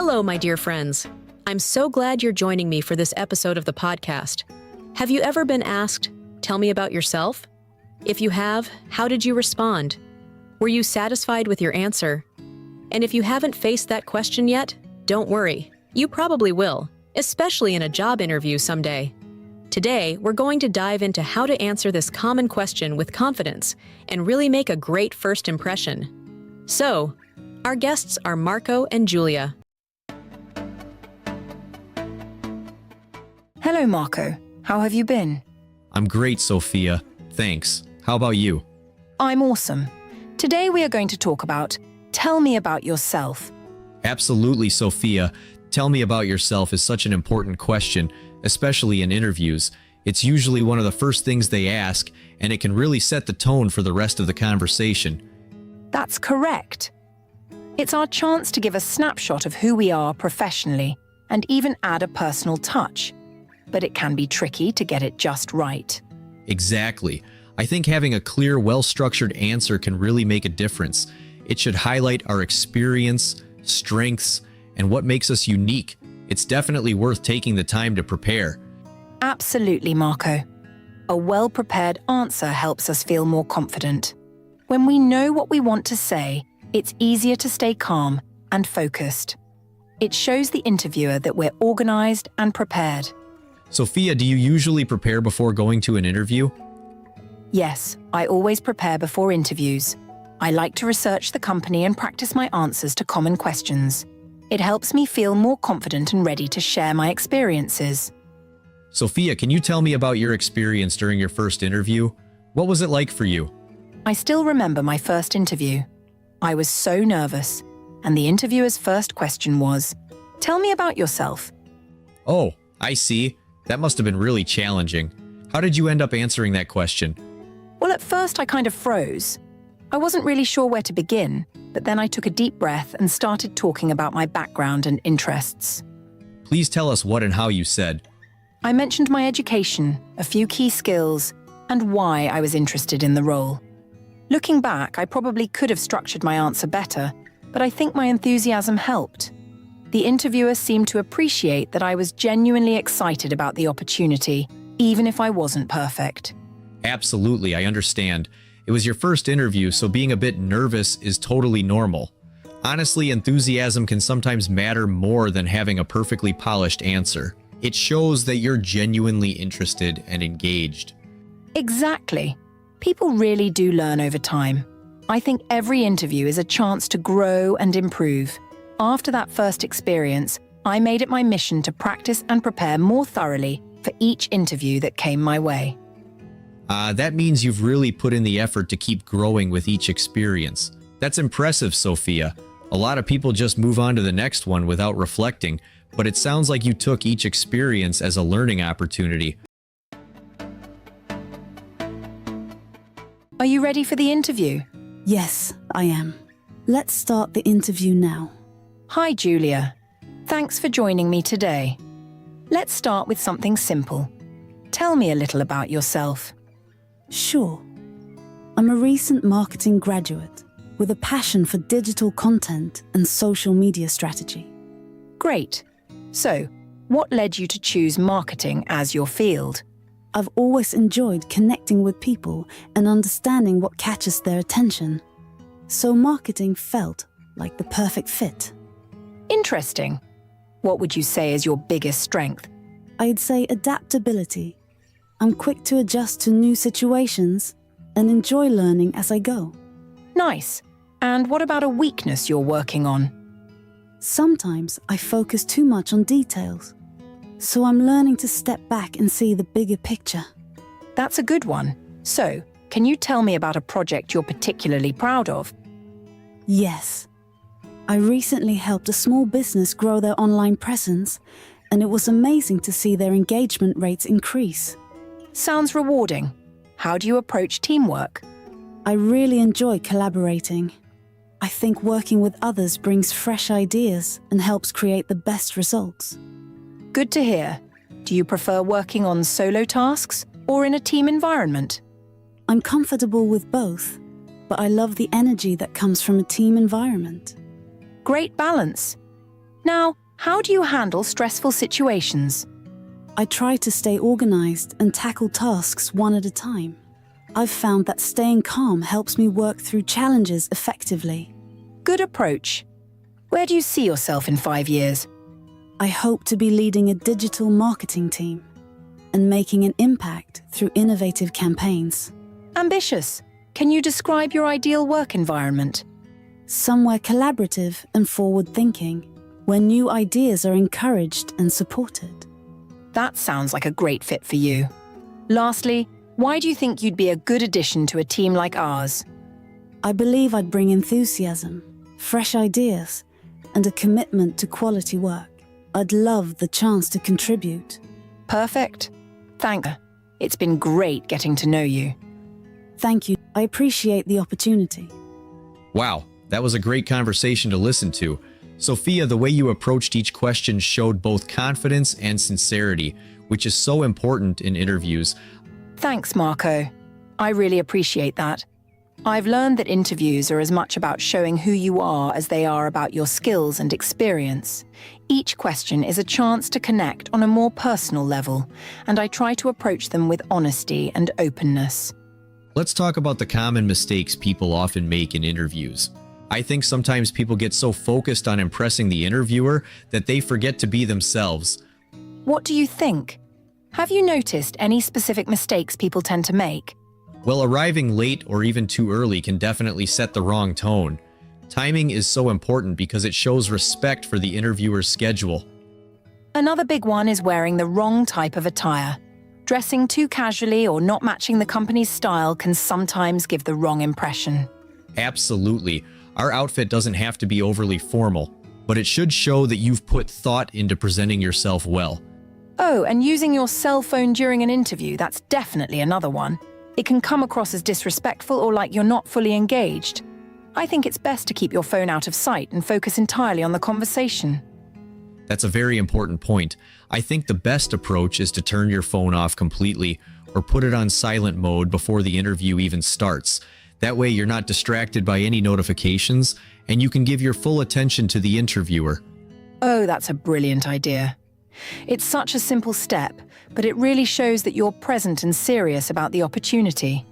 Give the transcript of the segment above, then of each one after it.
Hello, my dear friends. I'm so glad you're joining me for this episode of the podcast. Have you ever been asked, "Tell me about yourself"? If you have, how did you respond? Were you satisfied with your answer? And if you haven't faced that question yet, don't worry. You probably will, especially in a job interview someday. Today, we're going to dive into how to answer this common question with confidence and really make a great first impression. So, our guests are Marco and Julia. Hello, Marco. How have you been? I'm great, Sophia. Thanks. How about you? I'm awesome. Today we are going to talk about tell me about yourself. Absolutely, Sophia. Tell me about yourself is such an important question, especially in interviews. It's usually one of the first things they ask, and it can really set the tone for the rest of the conversation. That's correct. It's our chance to give a snapshot of who we are professionally and even add a personal touch. But it can be tricky to get it just right. Exactly. I think having a clear, well-structured answer can really make a difference. It should highlight our experience, strengths, and what makes us unique. It's definitely worth taking the time to prepare. Absolutely, Marco. A well-prepared answer helps us feel more confident. When we know what we want to say, it's easier to stay calm and focused. It shows the interviewer that we're organized and prepared. Sophia, do you usually prepare before going to an interview? Yes, I always prepare before interviews. I like to research the company and practice my answers to common questions. It helps me feel more confident and ready to share my experiences. Sophia, can you tell me about your experience during your first interview? What was it like for you? I still remember my first interview. I was so nervous, and the interviewer's first question was, "Tell me about yourself." Oh, I see. That must have been really challenging. How did you end up answering that question? Well, at first I kind of froze. I wasn't really sure where to begin, but then I took a deep breath and started talking about my background and interests. Please tell us what and how you said. I mentioned my education, a few key skills, and why I was interested in the role. Looking back, I probably could have structured my answer better, but I think my enthusiasm helped. The interviewer seemed to appreciate that I was genuinely excited about the opportunity, even if I wasn't perfect. Absolutely, I understand. It was your first interview, so being a bit nervous is totally normal. Honestly, enthusiasm can sometimes matter more than having a perfectly polished answer. It shows that you're genuinely interested and engaged. Exactly. People really do learn over time. I think every interview is a chance to grow and improve. After that first experience, I made it my mission to practice and prepare more thoroughly for each interview that came my way. That means you've really put in the effort to keep growing with each experience. That's impressive, Sophia. A lot of people just move on to the next one without reflecting, but it sounds like you took each experience as a learning opportunity. Are you ready for the interview? Yes, I am. Let's start the interview now. Hi, Julia. Thanks for joining me today. Let's start with something simple. Tell me a little about yourself. Sure. I'm a recent marketing graduate with a passion for digital content and social media strategy. Great. So, what led you to choose marketing as your field? I've always enjoyed connecting with people and understanding what catches their attention. So marketing felt like the perfect fit. Interesting. What would you say is your biggest strength? I'd say adaptability. I'm quick to adjust to new situations and enjoy learning as I go. Nice. And what about a weakness you're working on? Sometimes I focus too much on details, so I'm learning to step back and see the bigger picture. That's a good one. So, can you tell me about a project you're particularly proud of? Yes. I recently helped a small business grow their online presence, and it was amazing to see their engagement rates increase. Sounds rewarding. How do you approach teamwork? I really enjoy collaborating. I think working with others brings fresh ideas and helps create the best results. Good to hear. Do you prefer working on solo tasks or in a team environment? I'm comfortable with both, but I love the energy that comes from a team environment. Great balance. Now, how do you handle stressful situations? I try to stay organized and tackle tasks one at a time. I've found that staying calm helps me work through challenges effectively. Good approach. Where do you see yourself in 5 years? I hope to be leading a digital marketing team and making an impact through innovative campaigns. Ambitious. Can you describe your ideal work environment? Somewhere collaborative and forward-thinking, where new ideas are encouraged and supported. That sounds like a great fit for you. Lastly, why do you think you'd be a good addition to a team like ours? I believe I'd bring enthusiasm, fresh ideas, and a commitment to quality work. I'd love the chance to contribute. Perfect. Thank you. It's been great getting to know you. Thank you. I appreciate the opportunity. Wow, that was a great conversation to listen to. Sophia, the way you approached each question showed both confidence and sincerity, which is so important in interviews. Thanks, Marco. I really appreciate that. I've learned that interviews are as much about showing who you are as they are about your skills and experience. Each question is a chance to connect on a more personal level, and I try to approach them with honesty and openness. Let's talk about the common mistakes people often make in interviews. I think sometimes people get so focused on impressing the interviewer that they forget to be themselves. What do you think? Have you noticed any specific mistakes people tend to make? Well, arriving late or even too early can definitely set the wrong tone. Timing is so important because it shows respect for the interviewer's schedule. Another big one is wearing the wrong type of attire. Dressing too casually or not matching the company's style can sometimes give the wrong impression. Absolutely. Our outfit doesn't have to be overly formal, but it should show that you've put thought into presenting yourself well. Oh, and using your cell phone during an interview, that's definitely another one. It can come across as disrespectful or like you're not fully engaged. I think it's best to keep your phone out of sight and focus entirely on the conversation. That's a very important point. I think the best approach is to turn your phone off completely or put it on silent mode before the interview even starts. That way you're not distracted by any notifications and you can give your full attention to the interviewer. Oh, that's a brilliant idea. It's such a simple step, but it really shows that you're present and serious about the opportunity.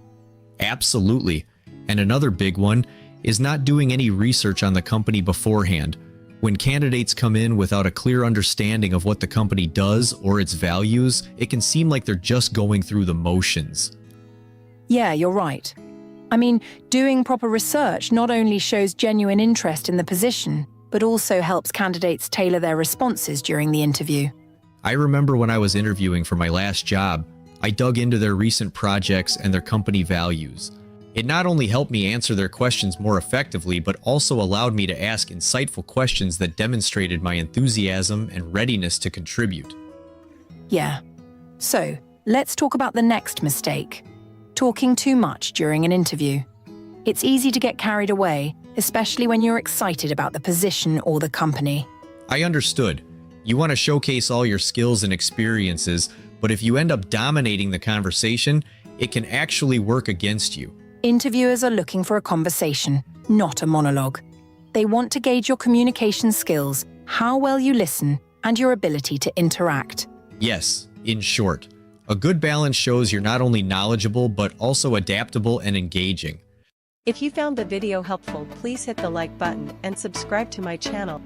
Absolutely. And another big one is not doing any research on the company beforehand. When candidates come in without a clear understanding of what the company does or its values, it can seem like they're just going through the motions. Yeah, you're right. I mean, doing proper research not only shows genuine interest in the position, but also helps candidates tailor their responses during the interview. I remember when I was interviewing for my last job, I dug into their recent projects and their company values. It not only helped me answer their questions more effectively, but also allowed me to ask insightful questions that demonstrated my enthusiasm and readiness to contribute. Yeah. So, let's talk about the next mistake. Talking too much during an interview. It's easy to get carried away, especially when you're excited about the position or the company. I understood. You want to showcase all your skills and experiences, but if you end up dominating the conversation, it can actually work against you. Interviewers are looking for a conversation, not a monologue. They want to gauge your communication skills, how well you listen, and your ability to interact. Yes, in short, a good balance shows you're not only knowledgeable, but also adaptable and engaging. If you found the video helpful, please hit the like button and subscribe to my channel.